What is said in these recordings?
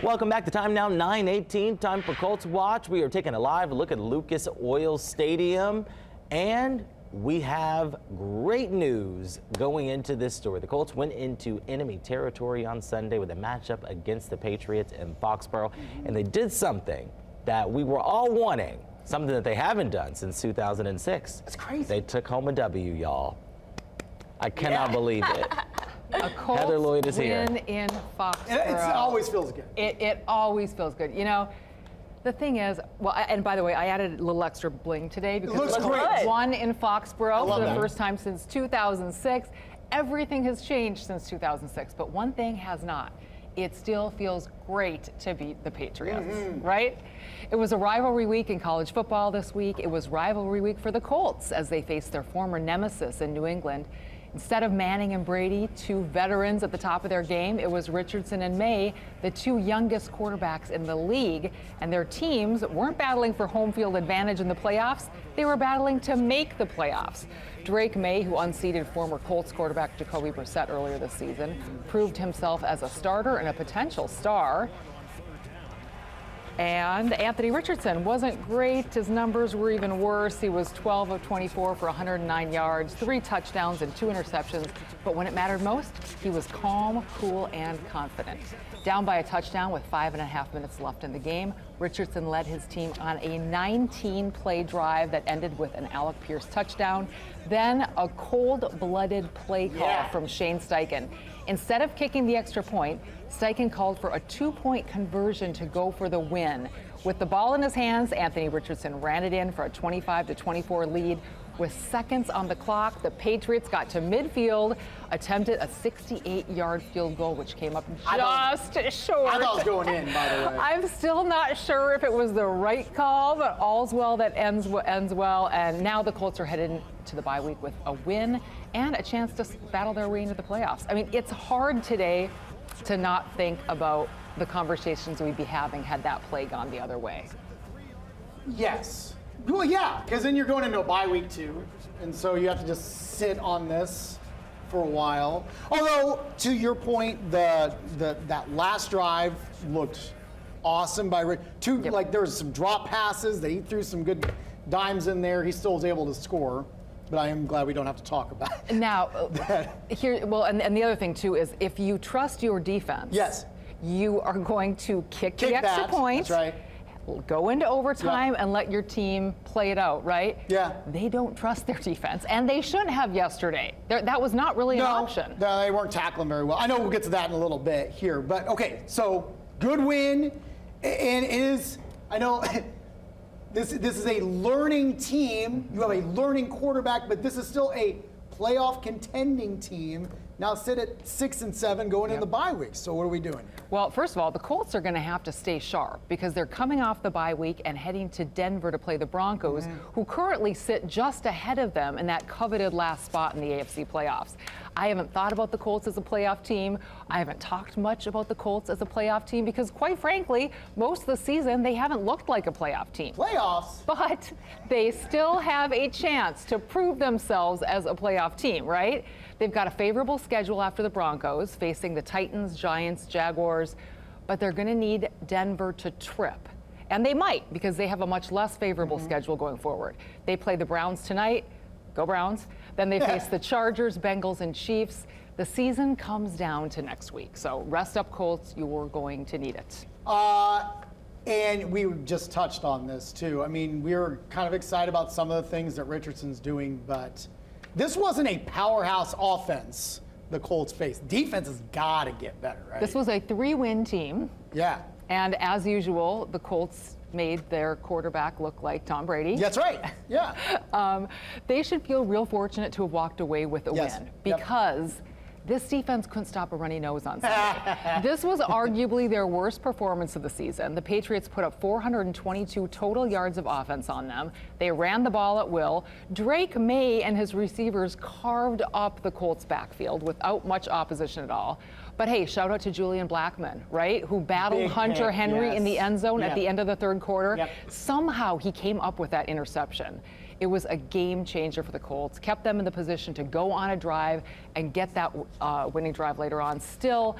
Welcome back. The time now 9:18. Time for Colts Watch. We are taking a live look at Lucas Oil Stadium, and we have great news going into this story. The Colts went into enemy territory on Sunday with a matchup against the Patriots in Foxboro, and they did something that we were all wanting, something that they haven't done since 2006. That's crazy. They took home a W, y'all. I cannot believe it. A Colts Heather Lloyd is here. win in Foxboro. It always feels good. It always feels good. You know, the thing is, well, and by the way, I added a little extra bling today because looks the great. Colts won in Foxboro for the that. first time since 2006. Everything has changed since 2006, but one thing has not. It still feels great to beat the Patriots, right? It was a rivalry week in college football this week. It was rivalry week for the Colts as they faced their former nemesis in New England. Instead of Manning and Brady, two veterans at the top of their game, it was Richardson and May, the two youngest quarterbacks in the league. And their teams weren't battling for home field advantage in the playoffs. They were battling to make the playoffs. Drake May, who unseated former Colts quarterback Jacoby Brissett earlier this season, proved himself as a starter and a potential star. And Anthony Richardson wasn't great. His numbers were even worse. He was 12 of 24 for 109 yards, 3 touchdowns and 2 interceptions. But when it mattered most, he was calm, cool, and confident. Down by a touchdown with 5.5 minutes left in the game, Richardson led his team on a 19-play drive that ended with an Alec Pierce touchdown. Then a cold-blooded play call from Shane Steichen. Instead of kicking the extra point, Steichen called for a 2-point conversion to go for the win. With the ball in his hands, Anthony Richardson ran it in for a 25-24 lead. With seconds on the clock, the Patriots got to midfield, attempted a 68-yard field goal, which came up just short. I thought it was going in, by the way. I'm still not sure if it was the right call, but all's well that ends well. And now the Colts are headed to the bye week with a win and a chance to battle their way into the playoffs. I mean, it's hard today to not think about the conversations we'd be having had that play gone the other way. Yes. Well, yeah, because then you're going into a bye week too, and so you have to just sit on this for a while. Although, to your point, that last drive looked awesome by Rick. Like there was some drop passes that he threw some good dimes in there. He still was able to score. But I am glad we don't have to talk about it. Now, here, well, and the other thing too is if you trust your defense, yes, you are going to kick the extra point. That's right. Go into overtime and let your team play it out, right? Yeah. They don't trust their defense, and they shouldn't have yesterday. That was not really an option. No, they weren't tackling very well. I know we'll get to that in a little bit here, but okay, so good win, and it is, I know, this is a learning team. You have a learning quarterback, but this is still a playoff contending team. Now sit at 6-7 going into the bye week. So what are we doing? Well, first of all, the Colts are going to have to stay sharp because they're coming off the bye week and heading to Denver to play the Broncos, who currently sit just ahead of them in that coveted last spot in the AFC playoffs. I haven't thought about the Colts as a playoff team. I haven't talked much about the Colts as a playoff team because, quite frankly, most of the season they haven't looked like a playoff team. Playoffs? But they still have a chance to prove themselves as a playoff team, right? They've got a favorable schedule after the Broncos, facing the Titans, Giants, Jaguars, but they're going to need Denver to trip. And they might, because they have a much less favorable schedule going forward. They play the Browns tonight. Go Browns. Then they face the Chargers, Bengals, and Chiefs. The season comes down to next week. So rest up, Colts. You're going to need it. And we just touched on this, too. I mean, we were kind of excited about some of the things that Richardson's doing, but this wasn't a powerhouse offense the Colts faced. Defense has got to get better, right? This was a 3-win team. Yeah. And as usual, the Colts made their quarterback look like Tom Brady. That's right. Yeah. They should feel real fortunate to have walked away with a win because this defense couldn't stop a runny nose on Sunday. This was arguably their worst performance of the season. The Patriots put up 422 total yards of offense on them. They ran the ball at will. Drake May and his receivers carved up the Colts backfield without much opposition at all. But hey, shout out to Julian Blackmon, right? Who battled Hunter Henry in the end zone at the end of the third quarter. Somehow he came up with that interception. It was a game changer for the Colts, kept them in the position to go on a drive and get that winning drive later on. Still,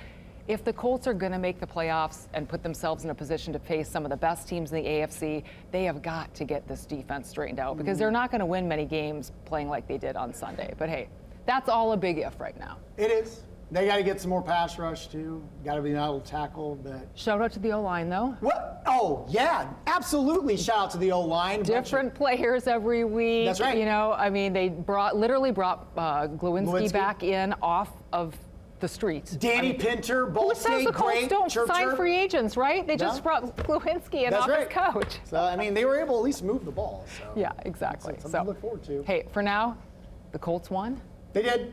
if the Colts are going to make the playoffs and put themselves in a position to face some of the best teams in the AFC, they have got to get this defense straightened out because they're not going to win many games playing like they did on Sunday. But hey, that's all a big if right now. It is. They got to get some more pass rush too. Got to be able to tackle. But Shout out to the O-line though. what? Oh yeah, absolutely. Shout out to the O-line. Different players every week. That's right. You know, I mean, they literally brought Glowinski back in off of the streets. Danny Pinter, Ball Who says State the Colts great. don't Chirp, sign chirp. free agents, right? They No. just brought Glowinski in That's off right. his coach. So I mean, they were able to at least move the ball. So. Yeah, exactly. Something to look forward to. Hey, for now, the Colts won. They did.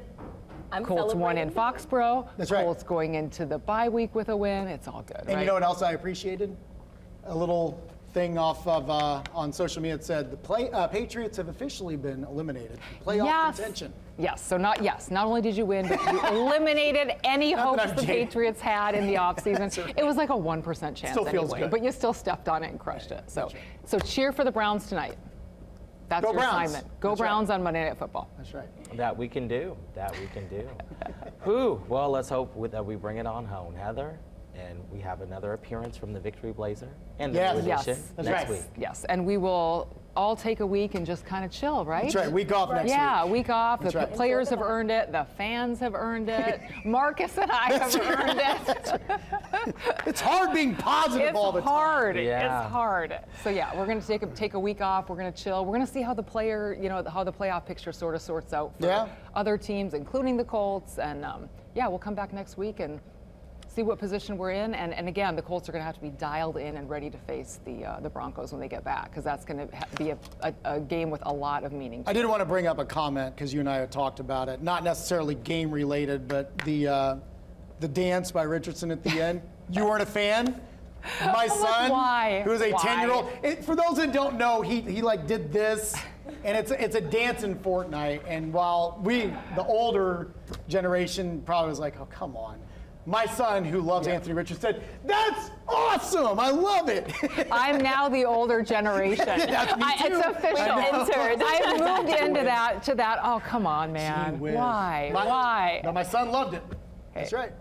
I'm Colts won in Foxboro. That's right. Colts going into the bye week with a win. It's all good, And right? you know what else I appreciated? A little thing off of on social media that said the Patriots have officially been eliminated. Playoff Yes. contention. Yes. So not only did you win, but you eliminated any Not that hopes I'm the kidding. Patriots had in the offseason. That's right. It was like a 1% chance Still feels anyway, good. but you still stepped on it and crushed it. So, That's right. so cheer for the Browns tonight. That's Go your Browns. assignment. Go That's right. Browns on Monday Night Football. That's right. That we can do. That we can do. Whew. Well, let's hope that we bring it on home, Heather. And we have another appearance from the Victory Blazer and the Yes. new edition Yes. That's next right. week. Yes, and we will all take a week and just kind of chill, right? That's right. Week off next Yeah, week. week off. That's The right. players have earned it. The fans have earned it. Marcus and I have earned it. It's hard being positive all the It's time. hard. Yeah. It's hard. So yeah, we're going to take a week off. We're going to chill. We're going to see how the how the playoff picture sort of sorts out for Yeah. other teams, including the Colts. And yeah, we'll come back next week and see what position we're in. And again, the Colts are going to have to be dialed in and ready to face the Broncos when they get back, because that's going to be a game with a lot of meaning. I did want to bring up a comment because you and I had talked about it, not necessarily game related, but the dance by Richardson at the end. You weren't a fan? My son, Why? who is a Why? 10-year-old. For those that don't know, he like did this, and it's a dance in Fortnite. And while the older generation probably was like, oh come on. My son, who loves Anthony Richardson, said, "That's awesome! I love it." I'm now the older generation. That's me too. It's official. I know. I've moved into that. Oh, come on, man. Gee whiz. Why? No, Why? my son loved it. That's right.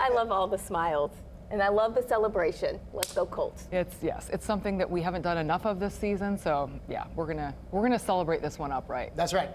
I love all the smiles, and I love the celebration. Let's go Colts. It's something that we haven't done enough of this season. So yeah, we're gonna celebrate this one upright. That's right.